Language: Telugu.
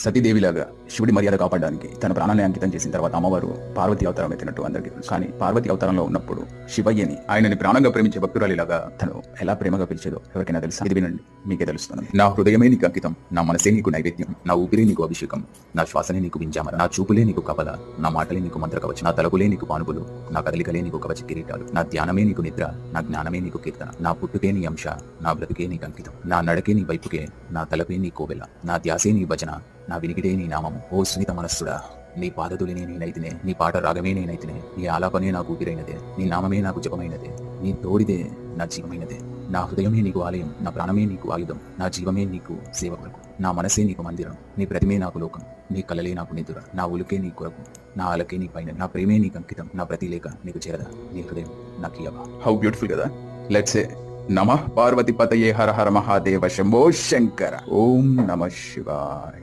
సతీదేవిలాగా శివుడి మర్యాద కాపాడడానికి తన ప్రాణాన్ని అంకితం చేసిన తర్వాత అమ్మవారు పార్వతి అవతారం ఎత్తినట్టు అందరికీ తెలుసు. కానీ పార్వతి అవతారంలో ఉన్నప్పుడు శివయ్యని ఆయనని ప్రాణంగా ప్రేమించే భక్తురాలిలాగా తను ఎలా ప్రేమగా పిలిచేదో ఎవరికైనా తెలుసా? ఇది వినండి, మీకే తెలుస్తుంది. నా హృదయమే నీకు అంకితం, నా మనసే నీకు నైవేద్యం, నా ఊపిరే నీకు అభిషేకం, నా శ్వాసనే నీకు వింజామర, నా చూపులే నీకు కపల, నా మాటలే నీకు మంత్ర కవచం, నా తలపులే నీకు పానుపులు, నా కదలికలే నీకు కవచ కిరీటాలు, నా ధ్యానమే నీకు నిద్ర, నా జ్ఞానమే నీకు కీర్తన, నా పుట్టుకే నీ అంశ, నా బ్రతుకే నీకు అంకితం, నా నడకే నీ వైపుకే, నా తలపే నీ కోవెల, నా ధ్యాసే నీ భజన, నా వినికిడే నీ నామము. ఓ సునీత మనస్సుడా, నీ పాదతులినే నేనైతినే, నీ పాట రాగమే నేనైతినే, నీ ఆలాపనే నాకు ఊపిరైనదే, నీ నామమే నాకు జపమైనదే, నీ తోడిదే నా జీవమైనదే, నా హృదయమే నీకు ఆలయం, నా ప్రాణమే నీకు ఆయుధం, నా జీవమే నీకు సేవ కొరకు, నా మనసే నీకు మందిరం, నీ ప్రతిమే నాకు లోకం, నీ కలలే నాకు నిద్ర, నా ఉలుకే నీ కొరకు, నా అలకే నీ పైన, నా ప్రేమే నీకు అంకితం, నా ప్రతి లేఖ నీకు చేరదా, నీ హృదయం నాకు ఇయ్యవా. హౌ బ్యూటిఫుల్ కదా. లెట్స్ సే నమః పార్వతి పతయే హర హర మహాదేవ శంభో శంకర. ఓం నమః శివాయ.